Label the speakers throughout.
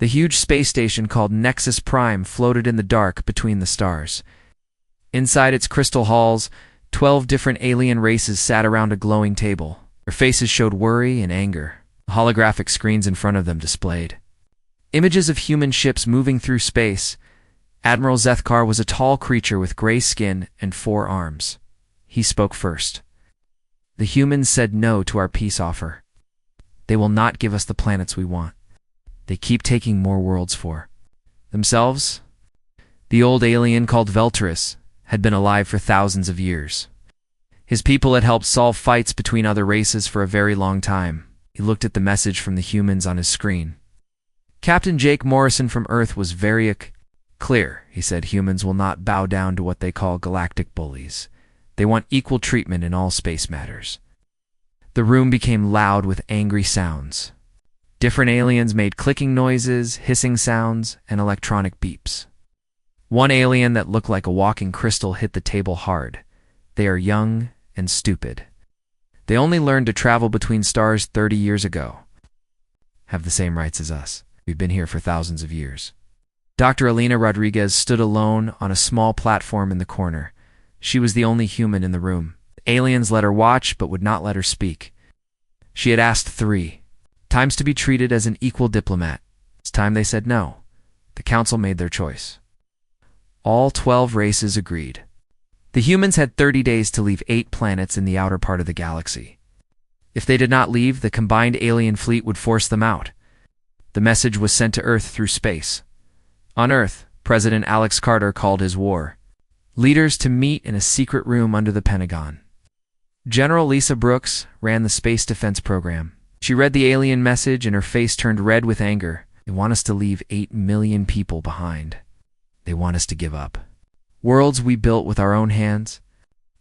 Speaker 1: The huge space station called Nexus Prime floated in the dark between the stars. Inside its crystal halls, 12 different alien races sat around a glowing table. Their faces showed worry and anger. Holographic screens in front of them displayed images of human ships moving through space. Admiral Zethkar was a tall creature with gray skin and 4 arms. He spoke first. The humans said no to our peace offer. They will not give us the planets we want. They keep taking more worlds for themselves. The old alien called Velturus had been alive for thousands of years. His people had helped solve fights between other races for a very long time. He looked at the message from the humans on his screen. Captain Jake Morrison from Earth was very clear. He said humans will not bow down to what they call galactic bullies. They want equal treatment in all space matters. The room became loud with angry sounds. Different aliens made clicking noises, hissing sounds, and electronic beeps. One alien that looked like a walking crystal hit the table hard. They are young and stupid. They only learned to travel between stars 30 years ago. Have the same rights as us. We've been here for thousands of years. Dr. Elena Rodriguez stood alone on a small platform in the corner. She was the only human in the room. The aliens let her watch but would not let her speak. She had asked 3 times to be treated as an equal diplomat. It's time they said no. The council made their choice. All 12 races agreed. The humans had 30 days to leave 8 planets in the outer part of the galaxy. If they did not leave, the combined alien fleet would force them out. The message was sent to Earth through space. On Earth, President Alex Carter called his war leaders to meet in a secret room under the Pentagon. General Lisa Brooks ran the Space Defense Program. She read the alien message and her face turned red with anger. They want us to leave 8 million people behind. They want us to give up worlds we built with our own hands.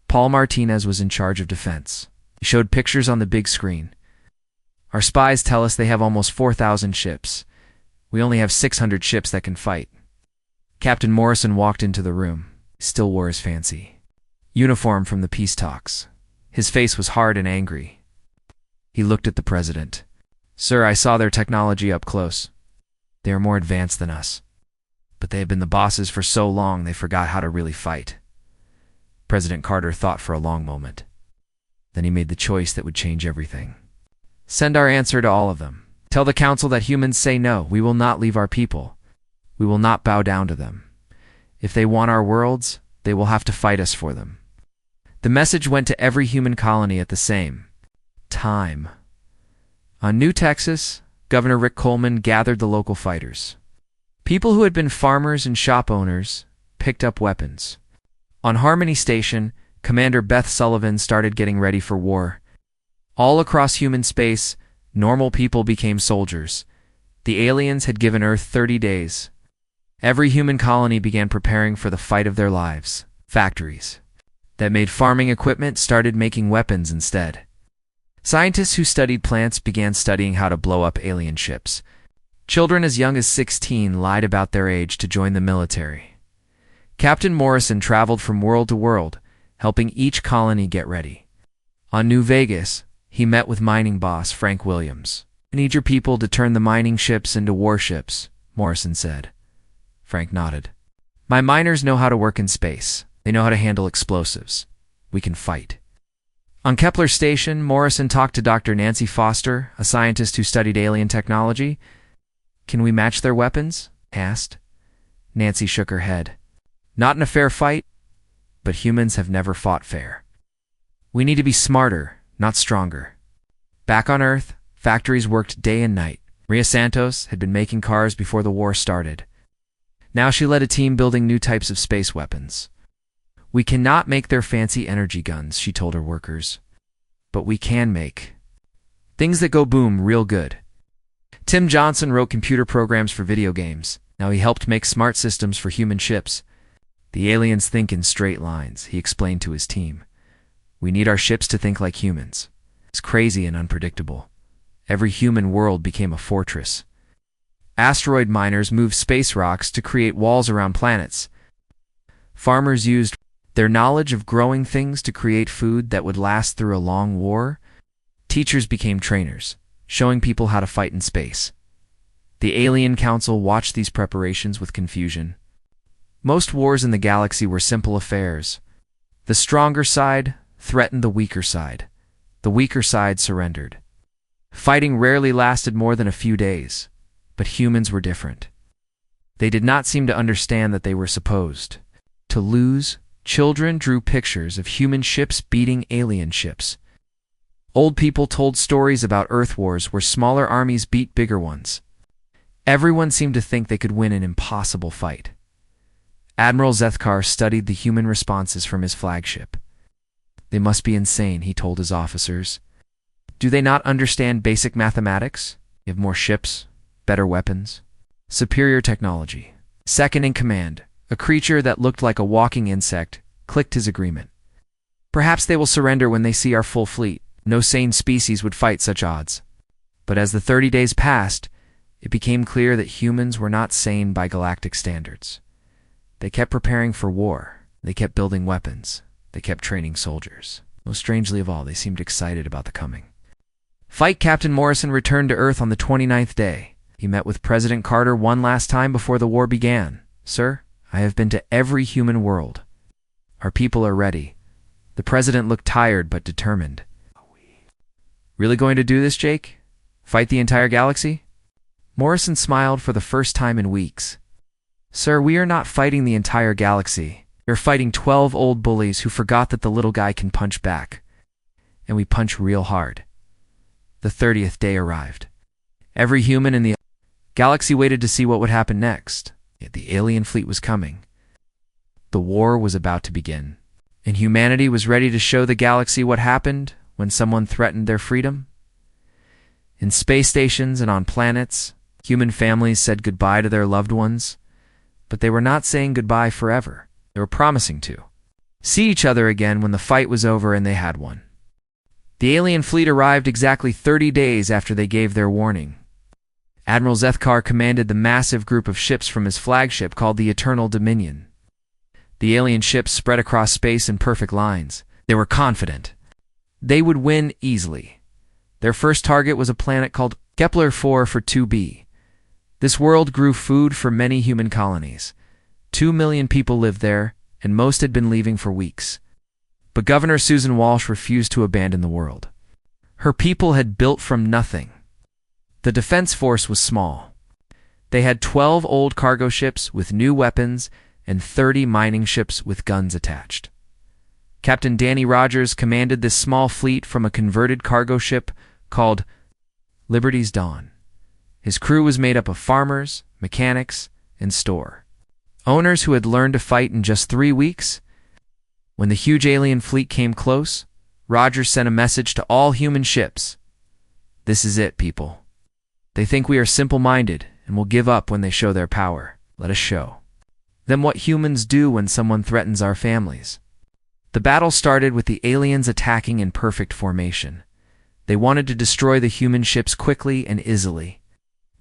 Speaker 1: Paul Martinez was in charge of defense. He showed pictures on the big screen. Our spies tell us they have almost 4,000 ships. We only have 600 ships that can fight. Captain Morrison walked into the room. He still wore his fancy uniform from the peace talks. His face was hard and angry. He looked at the president. Sir, I saw their technology up close. They are more advanced than us. But they have been the bosses for so long they forgot how to really fight. President Carter thought for a long moment. Then he made the choice that would change everything. Send our answer to all of them. Tell the council that humans say no. We will not leave our people. We will not bow down to them. If they want our worlds, they will have to fight us for them. The message went to every human colony at the same time. On New Texas, Governor Rick Coleman gathered the local fighters. People who had been farmers and shop owners picked up weapons. On Harmony Station, Commander Beth Sullivan started getting ready for war. All across human space, normal people became soldiers. The aliens had given Earth 30 days. Every human colony began preparing for the fight of their lives. Factories that made farming equipment started making weapons instead. Scientists who studied plants began studying how to blow up alien ships. Children as young as 16 lied about their age to join the military. Captain Morrison traveled from world to world, helping each colony get ready. On New Vegas, he met with mining boss Frank Williams. "I need your people to turn the mining ships into warships," Morrison said. Frank nodded. "My miners know how to work in space. They know how to handle explosives. We can fight." On Kepler Station, Morrison talked to Dr. Nancy Foster, a scientist who studied alien technology. "Can we match their weapons?" he asked. Nancy shook her head. "Not in a fair fight, but humans have never fought fair. We need to be smarter, not stronger." Back on Earth, factories worked day and night. Maria Santos had been making cars before the war started. Now she led a team building new types of space weapons. "We cannot make their fancy energy guns," she told her workers. "But we can make things that go boom real good." Tim Johnson wrote computer programs for video games. Now he helped make smart systems for human ships. "The aliens think in straight lines," he explained to his team. "We need our ships to think like humans." It's crazy and unpredictable. Every human world became a fortress. Asteroid miners moved space rocks to create walls around planets. Farmers used their knowledge of growing things to create food that would last through a long war. Teachers became trainers, showing people how to fight in space. The Alien Council watched these preparations with confusion. Most wars in the galaxy were simple affairs. The stronger side threatened the weaker side. The weaker side surrendered. Fighting rarely lasted more than a few days, but humans were different. They did not seem to understand that they were supposed to lose. Children drew pictures of human ships beating alien ships. Old people told stories about Earth wars where smaller armies beat bigger ones. Everyone seemed to think they could win an impossible fight. Admiral Zethkar studied the human responses from his flagship. They must be insane, he told his officers. Do they not understand basic mathematics? You have more ships, better weapons, superior technology. Second in command, a creature that looked like a walking insect, clicked his agreement. Perhaps they will surrender when they see our full fleet. No sane species would fight such odds. But as the 30 days passed, it became clear that humans were not sane by galactic standards. They kept preparing for war. They kept building weapons. They kept training soldiers. Most strangely of all, they seemed excited about the coming. Fight Captain Morrison returned to Earth on the 29th day. He met with President Carter one last time before the war began. Sir, I have been to every human world. Our people are ready. The president looked tired but determined. Really going to do this, Jake? Fight the entire galaxy? Morrison smiled for the first time in weeks. Sir, we are not fighting the entire galaxy. We are fighting 12 old bullies who forgot that the little guy can punch back. And we punch real hard. The 30th day arrived. Every human in the galaxy waited to see what would happen next. Yet the alien fleet was coming. The war was about to begin. And humanity was ready to show the galaxy what happened when someone threatened their freedom. In space stations and on planets, human families said goodbye to their loved ones, but they were not saying goodbye forever. They were promising to see each other again when the fight was over, and they had one. The alien fleet arrived exactly 30 days after they gave their warning. Admiral Zethkar commanded the massive group of ships from his flagship called the Eternal Dominion. The alien ships spread across space in perfect lines. They were confident they would win easily. Their first target was a planet called Kepler-4 for 2b. This world grew food for many human colonies. 2 million people lived there, and most had been leaving for weeks. But Governor Susan Walsh refused to abandon the world. Her people had built from nothing. The defense force was small. They had 12 old cargo ships with new weapons and 30 mining ships with guns attached. Captain Danny Rogers commanded this small fleet from a converted cargo ship called Liberty's Dawn. His crew was made up of farmers, mechanics, and store owners who had learned to fight in just 3 weeks. When the huge alien fleet came close, Rogers sent a message to all human ships. This is it, people. They think we are simple-minded and will give up when they show their power. Let us show them what humans do when someone threatens our families. The battle started with the aliens attacking in perfect formation. They wanted to destroy the human ships quickly and easily.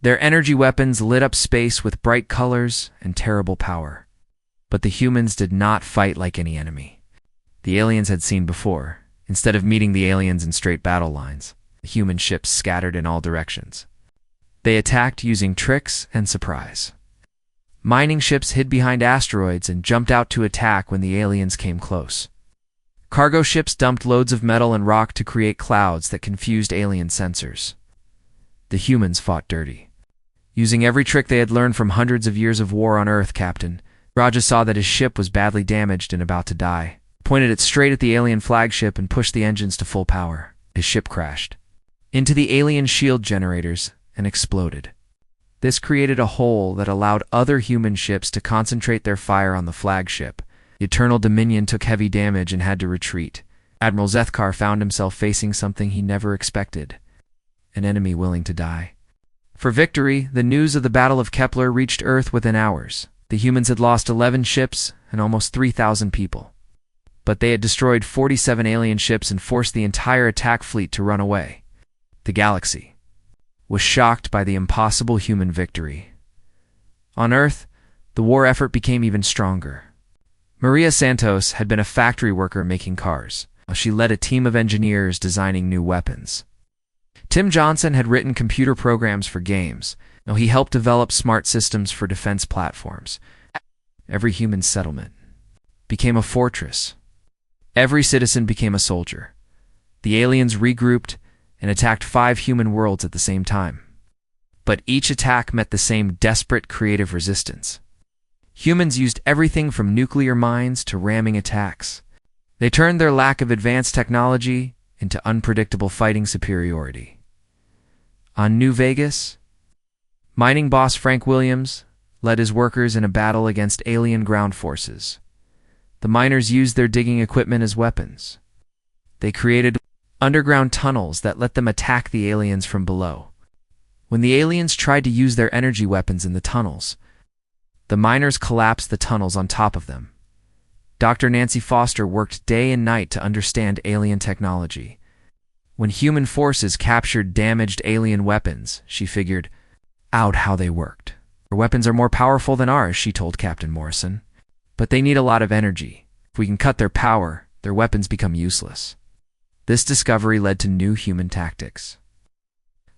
Speaker 1: Their energy weapons lit up space with bright colors and terrible power. But the humans did not fight like any enemy the aliens had seen before. Instead of meeting the aliens in straight battle lines, the human ships scattered in all directions. They attacked using tricks and surprise. Mining ships hid behind asteroids and jumped out to attack when the aliens came close. Cargo ships dumped loads of metal and rock to create clouds that confused alien sensors. The humans fought dirty. Using every trick they had learned from hundreds of years of war on Earth, Captain Raja saw that his ship was badly damaged and about to die. Pointed it straight at the alien flagship and pushed the engines to full power. His ship crashed into the alien shield generators and exploded. This created a hole that allowed other human ships to concentrate their fire on the flagship. The Eternal Dominion took heavy damage and had to retreat. Admiral Zethkar found himself facing something he never expected, an enemy willing to die. For victory, the news of the Battle of Kepler reached Earth within hours. The humans had lost 11 ships and almost 3,000 people. But they had destroyed 47 alien ships and forced the entire attack fleet to run away. The galaxy was shocked by the impossible human victory. On Earth, the war effort became even stronger. Maria Santos had been a factory worker making cars, while she led a team of engineers designing new weapons. Tim Johnson had written computer programs for games, No, he helped develop smart systems for defense platforms. Every human settlement became a fortress. Every citizen became a soldier. The aliens regrouped and attacked 5 human worlds at the same time. But each attack met the same desperate creative resistance. Humans used everything from nuclear mines to ramming attacks. They turned their lack of advanced technology into unpredictable fighting superiority. On New Vegas, mining boss Frank Williams led his workers in a battle against alien ground forces. The miners used their digging equipment as weapons. They created underground tunnels that let them attack the aliens from below. When the aliens tried to use their energy weapons in the tunnels, the miners collapsed the tunnels on top of them. Dr. Nancy Foster worked day and night to understand alien technology. When human forces captured damaged alien weapons, she figured out how they worked. Their weapons are more powerful than ours, she told Captain Morrison. But they need a lot of energy. If we can cut their power, their weapons become useless. This discovery led to new human tactics.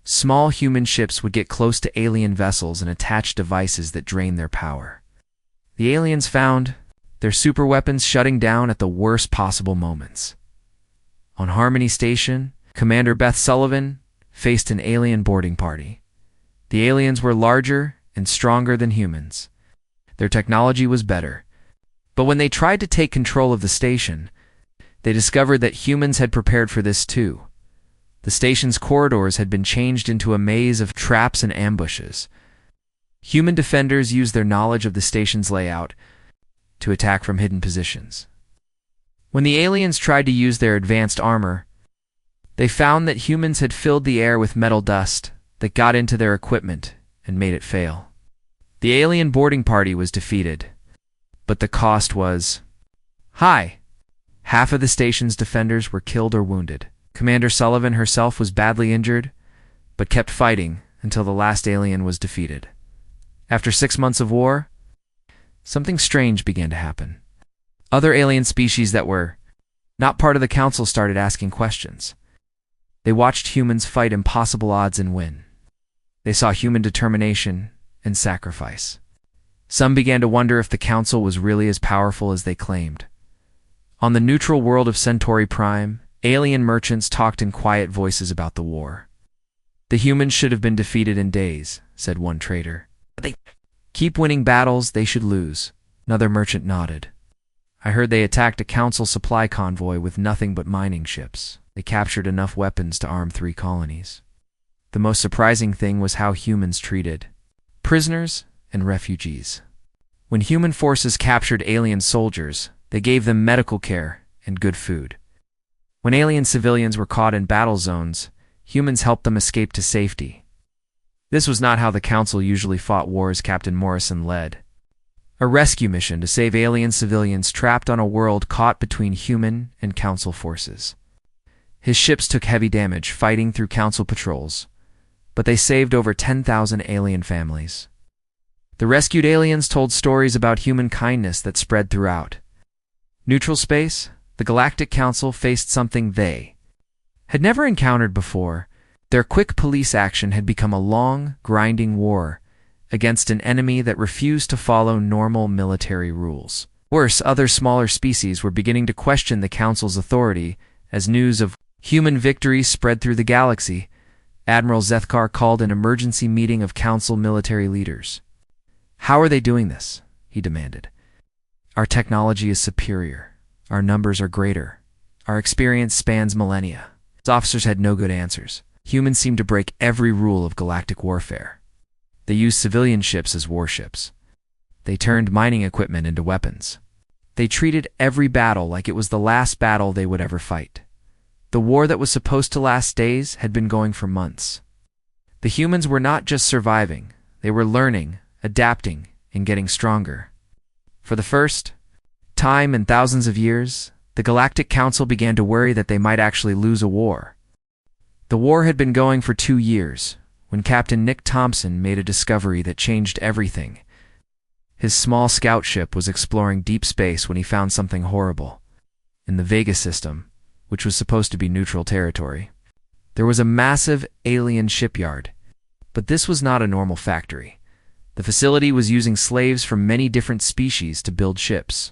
Speaker 1: Small human ships would get close to alien vessels and attach devices that drain their power. The aliens found their superweapons shutting down at the worst possible moments. On Harmony Station, Commander Beth Sullivan faced an alien boarding party. The aliens were larger and stronger than humans. Their technology was better. But when they tried to take control of the station, they discovered that humans had prepared for this too. The station's corridors had been changed into a maze of traps and ambushes. Human defenders used their knowledge of the station's layout to attack from hidden positions. When the aliens tried to use their advanced armor, they found that humans had filled the air with metal dust that got into their equipment and made it fail. The alien boarding party was defeated, but the cost was high. Half of the station's defenders were killed or wounded. Commander Sullivan herself was badly injured, but kept fighting until the last alien was defeated. After 6 months of war, something strange began to happen. Other alien species that were not part of the council started asking questions. They watched humans fight impossible odds and win. They saw human determination and sacrifice. Some began to wonder if the council was really as powerful as they claimed. On the neutral world of Centauri Prime, alien merchants talked in quiet voices about the war. The humans should have been defeated in days, said one trader. They keep winning battles they should lose. Another merchant nodded. I heard they attacked a council supply convoy with nothing but mining ships. They captured enough weapons to arm 3 colonies. The most surprising thing was how humans treated prisoners and refugees. When human forces captured alien soldiers, they gave them medical care and good food. When alien civilians were caught in battle zones, humans helped them escape to safety. This was not how the Council usually fought wars Captain Morrison led. A rescue mission to save alien civilians trapped on a world caught between human and Council forces. His ships took heavy damage fighting through Council patrols, but they saved over 10,000 alien families. The rescued aliens told stories about human kindness that spread throughout. Neutral space, the Galactic Council faced something they had never encountered before. Their quick police action had become a long, grinding war against an enemy that refused to follow normal military rules. Worse, other smaller species were beginning to question the Council's authority as news of human victories spread through the galaxy. Admiral Zethkar called an emergency meeting of Council military leaders. How are they doing this? He demanded. Our technology is superior. Our numbers are greater. Our experience spans millennia. His officers had no good answers. Humans seemed to break every rule of galactic warfare. They used civilian ships as warships. They turned mining equipment into weapons. They treated every battle like it was the last battle they would ever fight. The war that was supposed to last days had been going for months. The humans were not just surviving, they were learning, adapting, and getting stronger. For the first time in thousands of years, the Galactic Council began to worry that they might actually lose a war. The war had been going for 2 years, when Captain Nick Thompson made a discovery that changed everything. His small scout ship was exploring deep space when he found something horrible. In the Vega system, which was supposed to be neutral territory, there was a massive alien shipyard. But this was not a normal factory. The facility was using slaves from many different species to build ships.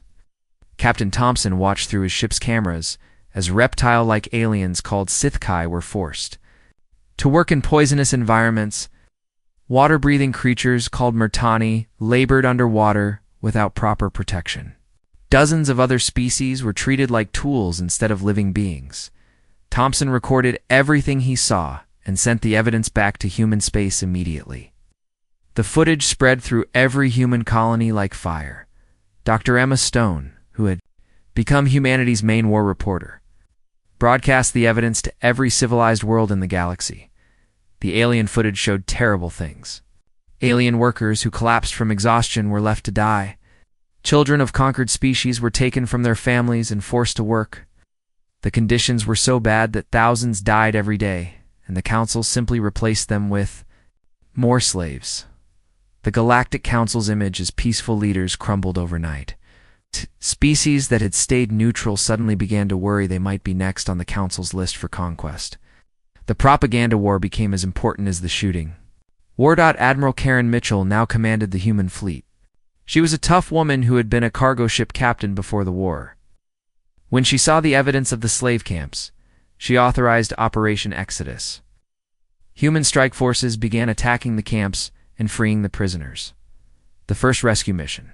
Speaker 1: Captain Thompson watched through his ship's cameras as reptile-like aliens called Sithkai were forced to work in poisonous environments. Water-breathing creatures called Murtani labored underwater without proper protection. Dozens of other species were treated like tools instead of living beings. Thompson recorded everything he saw and sent the evidence back to human space immediately. The footage spread through every human colony like fire. Dr. Emma Stone, who had become humanity's main war reporter, broadcast the evidence to every civilized world in the galaxy. The alien footage showed terrible things. Alien workers who collapsed from exhaustion were left to die. Children of conquered species were taken from their families and forced to work. The conditions were so bad that thousands died every day, and the Council simply replaced them with more slaves. The Galactic Council's image as peaceful leaders crumbled overnight. Species that had stayed neutral suddenly began to worry they might be next on the Council's list for conquest. The propaganda war became as important as the shooting. War. Admiral Karen Mitchell now commanded the human fleet. She was a tough woman who had been a cargo ship captain before the war. When she saw the evidence of the slave camps, she authorized Operation Exodus. Human strike forces began attacking the camps and freeing the prisoners. The first rescue mission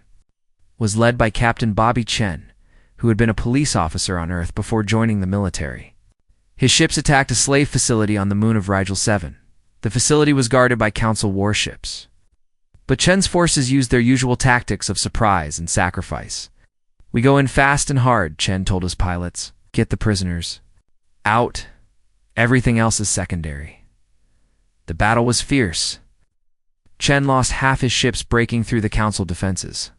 Speaker 1: was led by Captain Bobby Chen, who had been a police officer on Earth before joining the military. His ships attacked a slave facility on the moon of Rigel 7. The facility was guarded by Council warships. But Chen's forces used their usual tactics of surprise and sacrifice. "We go in fast and hard," Chen told his pilots. "Get the prisoners out. Everything else is secondary." The battle was fierce. Chen lost half his ships breaking through the Council defenses.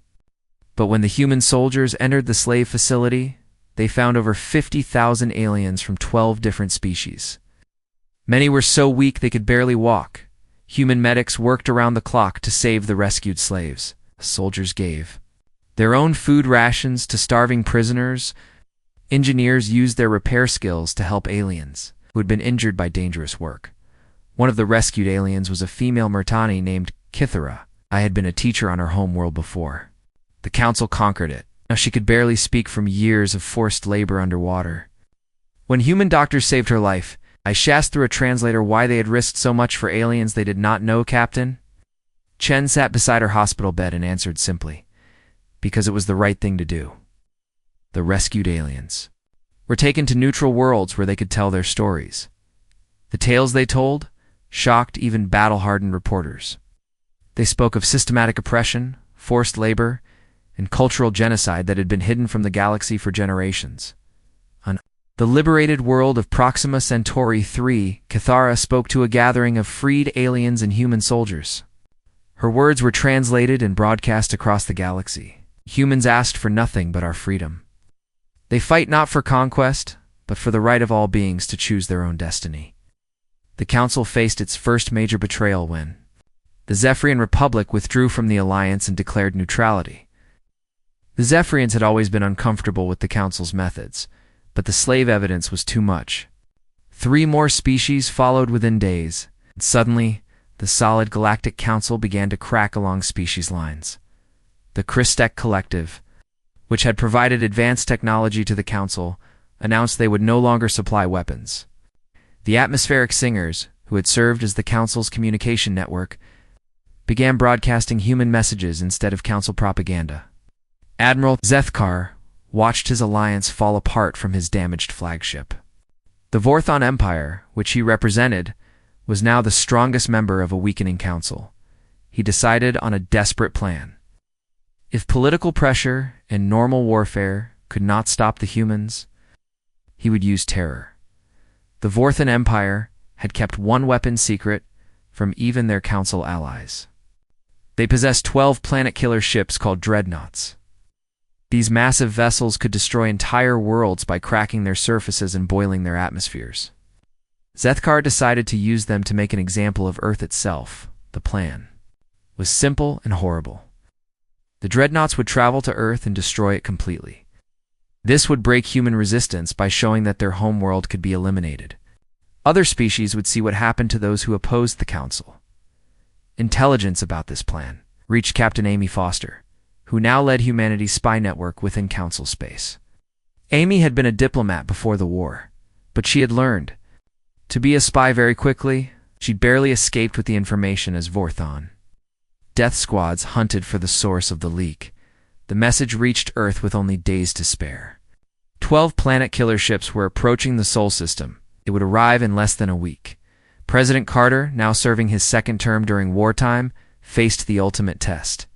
Speaker 1: But when the human soldiers entered the slave facility, they found over 50,000 aliens from 12 different species. Many were so weak they could barely walk. Human medics worked around the clock to save the rescued slaves. Soldiers gave their own food rations to starving prisoners. Engineers used their repair skills to help aliens who had been injured by dangerous work. One of the rescued aliens was a female Murtani named Kithara. I had been a teacher on her home world before. The Council conquered it. Now she could barely speak from years of forced labor underwater. When human doctors saved her life, I asked through a translator why they had risked so much for aliens they did not know, Captain. Chen sat beside her hospital bed and answered simply, "Because it was the right thing to do." The rescued aliens were taken to neutral worlds where they could tell their stories. The tales they told shocked even battle-hardened reporters. They spoke of systematic oppression, forced labor, and cultural genocide that had been hidden from the galaxy for generations. On the liberated world of Proxima Centauri 3, Kithara spoke to a gathering of freed aliens and human soldiers. Her words were translated and broadcast across the galaxy. Humans asked for nothing but our freedom. They fight not for conquest, but for the right of all beings to choose their own destiny. The Council faced its first major betrayal when the Zephyrian Republic withdrew from the Alliance and declared neutrality. The Zephyrians had always been uncomfortable with the Council's methods, but the slave evidence was too much. 3 more species followed within days, and suddenly, the solid Galactic Council began to crack along species lines. The Christek Collective, which had provided advanced technology to the Council, announced they would no longer supply weapons. The Atmospheric Singers, who had served as the Council's communication network, began broadcasting human messages instead of Council propaganda. Admiral Zethkar watched his alliance fall apart from his damaged flagship. The Vorthon Empire, which he represented, was now the strongest member of a weakening council. He decided on a desperate plan. If political pressure and normal warfare could not stop the humans, he would use terror. The Vorthon Empire had kept one weapon secret from even their council allies. They possessed 12 planet-killer ships called dreadnoughts. These massive vessels could destroy entire worlds by cracking their surfaces and boiling their atmospheres. Zethkar decided to use them to make an example of Earth itself. The plan was simple and horrible. The dreadnoughts would travel to Earth and destroy it completely. This would break human resistance by showing that their homeworld could be eliminated. Other species would see what happened to those who opposed the Council. intelligence about this plan reached Captain Amy Foster, who now led humanity's spy network within Council space. Amy had been a diplomat before the war, but she had learned to be a spy very quickly. She'd barely escaped with the information as Vorthon. Death squads hunted for the source of the leak. The message reached Earth with only days to spare. 12 planet killer ships were approaching the Sol system. It would arrive in less than a week. President Carter, now serving his second term during wartime, faced the ultimate test.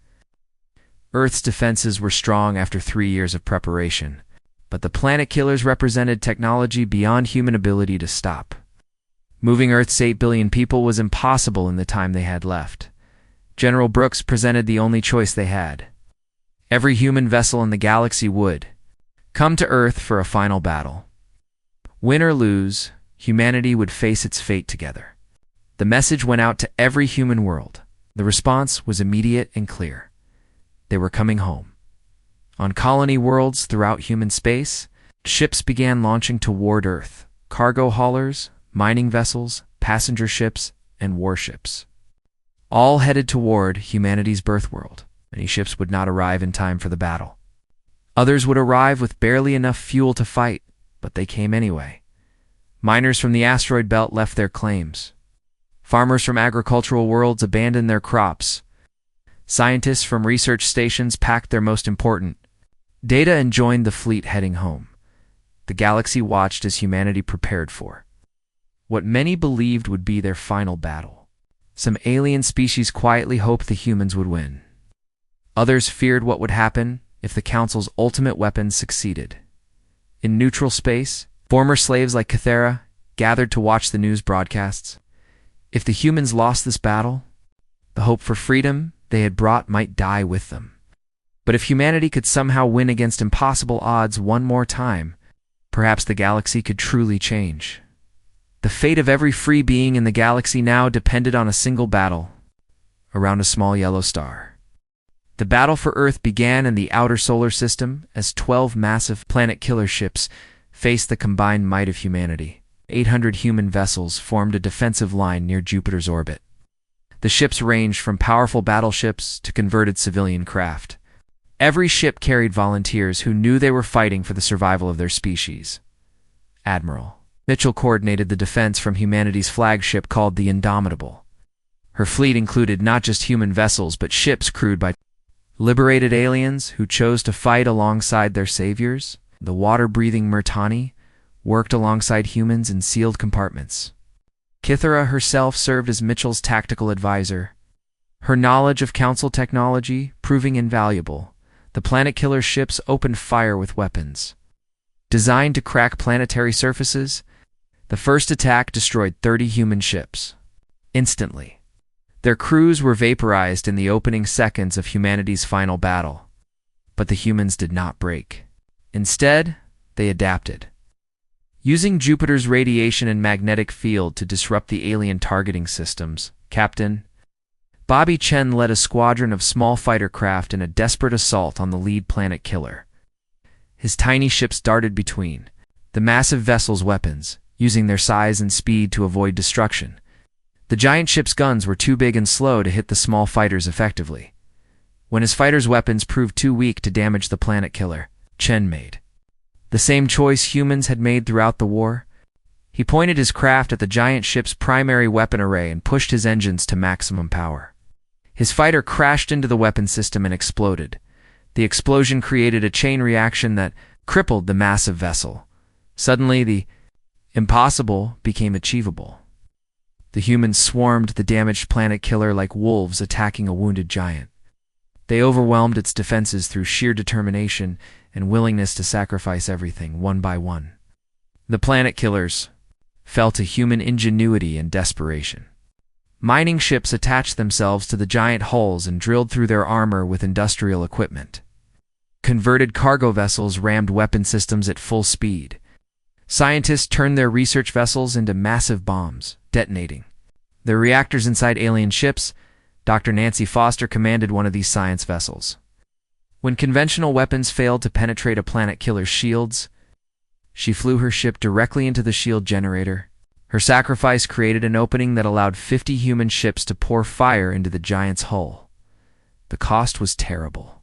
Speaker 1: Earth's defenses were strong after 3 years of preparation, but the planet killers represented technology beyond human ability to stop. Moving Earth's 8 billion people was impossible in the time they had left. General Brooks presented the only choice they had. Every human vessel in the galaxy would come to Earth for a final battle. Win or lose, humanity would face its fate together. The message went out to every human world. The response was immediate and clear. They were coming home. On colony worlds throughout human space, ships began launching toward Earth. Cargo haulers, mining vessels, passenger ships, and warships. All headed toward humanity's birth world. Many ships would not arrive in time for the battle. Others would arrive with barely enough fuel to fight, but they came anyway. Miners from the asteroid belt left their claims. Farmers from agricultural worlds abandoned their crops. Scientists from research stations packed their most important data and joined the fleet heading home. The galaxy watched as humanity prepared for what many believed would be their final battle. Some alien species quietly hoped the humans would win. Others feared what would happen if the Council's ultimate weapons succeeded. In neutral space, former slaves like Cathera gathered to watch the news broadcasts. If the humans lost this battle, the hope for freedom they had brought might die with them. But if humanity could somehow win against impossible odds one more time, perhaps the galaxy could truly change. The fate of every free being in the galaxy now depended on a single battle around a small yellow star. The battle for Earth began in the outer solar system as 12 massive planet killer ships faced the combined might of humanity. 800 human vessels formed a defensive line near Jupiter's orbit. The ships ranged from powerful battleships to converted civilian craft. Every ship carried volunteers who knew they were fighting for the survival of their species. Admiral Mitchell coordinated the defense from humanity's flagship called the Indomitable. Her fleet included not just human vessels but ships crewed by liberated aliens who chose to fight alongside their saviors. The water-breathing Murtani worked alongside humans in sealed compartments. Kithara herself served as Mitchell's tactical advisor, her knowledge of Council technology proving invaluable. The planet killer ships opened fire with weapons designed to crack planetary surfaces. The first attack destroyed 30 human ships instantly. Their crews were vaporized in the opening seconds of humanity's final battle. But the humans did not break. Instead, they adapted. Using Jupiter's radiation and magnetic field to disrupt the alien targeting systems, Captain Bobby Chen led a squadron of small fighter craft in a desperate assault on the lead planet killer. His tiny ships darted between the massive vessel's weapons, using their size and speed to avoid destruction. The giant ship's guns were too big and slow to hit the small fighters effectively. When his fighters' weapons proved too weak to damage the planet killer, Chen made the same choice humans had made throughout the war. He pointed his craft at the giant ship's primary weapon array and pushed his engines to maximum power. His fighter crashed into the weapon system and exploded. The explosion created a chain reaction that crippled the massive vessel. Suddenly, the impossible became achievable. The humans swarmed the damaged planet killer like wolves attacking a wounded giant. They overwhelmed its defenses through sheer determination and willingness to sacrifice everything, one by one. The planet killers fell to human ingenuity and desperation. Mining ships attached themselves to the giant hulls and drilled through their armor with industrial equipment. Converted cargo vessels rammed weapon systems at full speed. Scientists turned their research vessels into massive bombs, detonating their reactors inside alien ships. Dr. Nancy Foster commanded one of these science vessels. When conventional weapons failed to penetrate a planet killer's shields, she flew her ship directly into the shield generator, Her sacrifice created an opening that allowed 50 human ships to pour fire into the giant's hull. The cost was terrible.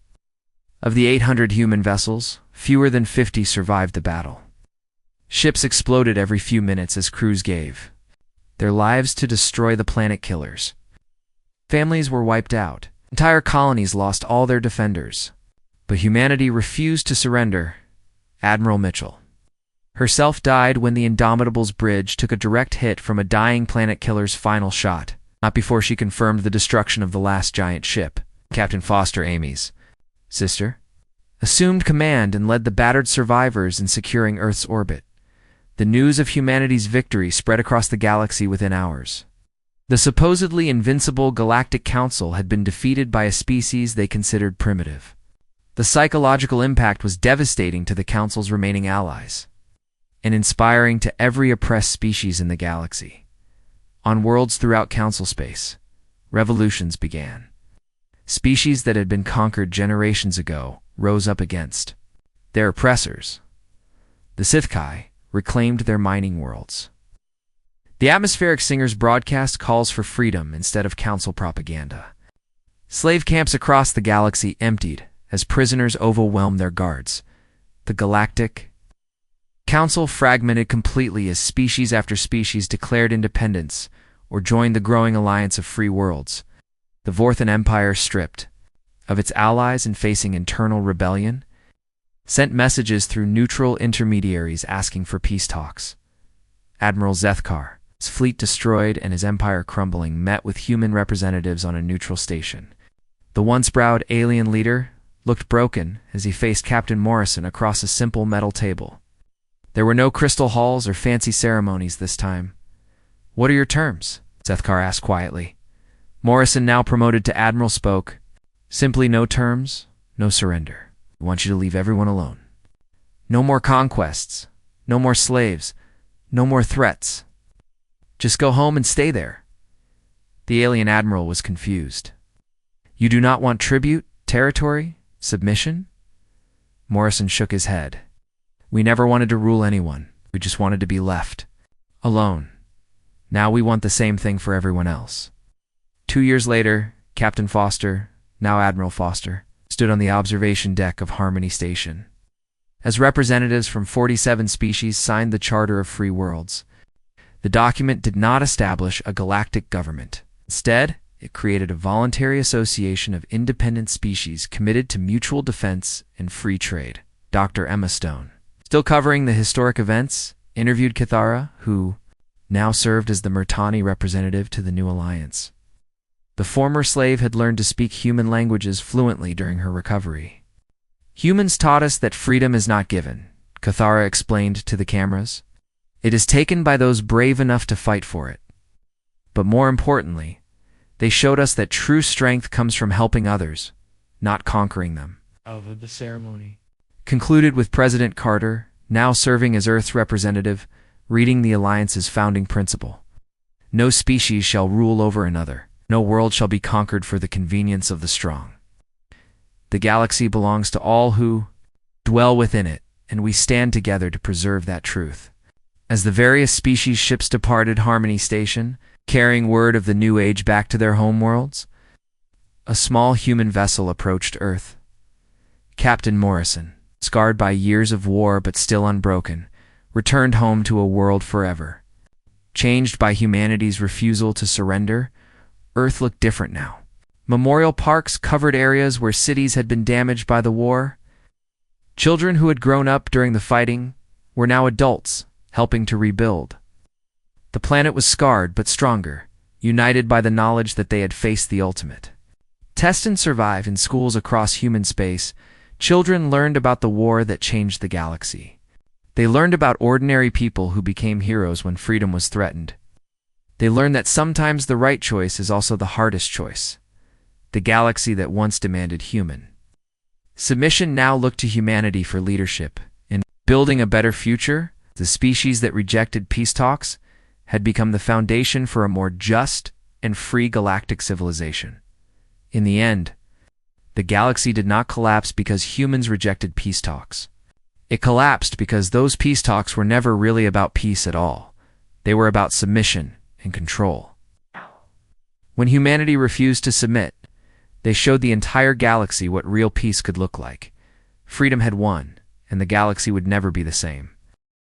Speaker 1: Of the 800 human vessels, fewer than 50 survived the battle. Ships exploded every few minutes as crews gave their lives to destroy the planet killers. Families were wiped out. Entire colonies lost all their defenders. But humanity refused to surrender. Admiral Mitchell herself died when the Indomitable's bridge took a direct hit from a dying planet killer's final shot, not before she confirmed the destruction of the last giant ship. Captain Foster, Amy's sister, assumed command and led the battered survivors in securing Earth's orbit. The news of humanity's victory spread across the galaxy within hours. The supposedly invincible Galactic Council had been defeated by a species they considered primitive. The psychological impact was devastating to the Council's remaining allies, and inspiring to every oppressed species in the galaxy. On worlds throughout Council space, revolutions began. Species that had been conquered generations ago rose up against their oppressors. The Sithkai reclaimed their mining worlds. The atmospheric singers broadcast calls for freedom instead of council propaganda. Slave camps across the galaxy emptied as prisoners overwhelmed their guards. The Galactic Council fragmented completely as species after species declared independence or joined the growing alliance of free worlds. The Vorthan Empire, stripped of its allies and facing internal rebellion, sent messages through neutral intermediaries asking for peace talks. Admiral Zethkar, his fleet destroyed and his empire crumbling, met with human representatives on a neutral station. The once-proud alien leader looked broken as he faced Captain Morrison across a simple metal table. There were no crystal halls or fancy ceremonies this time. "What are your terms?" Zethkar asked quietly. Morrison, now promoted to admiral, spoke. "Simply no terms, no surrender. I want you to leave everyone alone. No more conquests, no more slaves, no more threats. Just go home and stay there." The alien admiral was confused. "You do not want tribute, territory, submission?" Morrison shook his head. "We never wanted to rule anyone. We just wanted to be left alone. Now we want the same thing for everyone else." 2 years later, Captain Foster, now Admiral Foster, stood on the observation deck of Harmony Station as representatives from 47 species signed the Charter of Free Worlds. The document did not establish a galactic government. Instead, it created a voluntary association of independent species committed to mutual defense and free trade. Dr. Emma Stone, still covering the historic events, interviewed Cathara, who now served as the Murtani representative to the new alliance. The former slave had learned to speak human languages fluently during her recovery. "Humans taught us that freedom is not given," Cathara explained to the cameras. "It is taken by those brave enough to fight for it. But more importantly, they showed us that true strength comes from helping others, not conquering them." Of the ceremony concluded with President Carter, now serving as Earth's representative, reading the Alliance's founding principle. "No species shall rule over another. No world shall be conquered for the convenience of the strong. The galaxy belongs to all who dwell within it, and we stand together to preserve that truth." As the various species ships departed Harmony Station, carrying word of the new age back to their homeworlds, a small human vessel approached Earth. Captain Morrison, scarred by years of war but still unbroken, returned home to a world forever. Changed by humanity's refusal to surrender, Earth looked different now. Memorial parks covered areas where cities had been damaged by the war. Children who had grown up during the fighting were now adults, helping to rebuild. The planet was scarred but stronger, united by the knowledge that they had faced the ultimate. Test and survive in schools across human space, children learned about the war that changed the galaxy. They learned about ordinary people who became heroes when freedom was threatened. They learned that sometimes the right choice is also the hardest choice. The galaxy that once demanded human submission now looked to humanity for leadership. In building a better future, the species that rejected peace talks had become the foundation for a more just and free galactic civilization. In the end, the galaxy did not collapse because humans rejected peace talks. It collapsed because those peace talks were never really about peace at all. They were about submission and control. When humanity refused to submit, they showed the entire galaxy what real peace could look like. Freedom had won, and the galaxy would never be the same.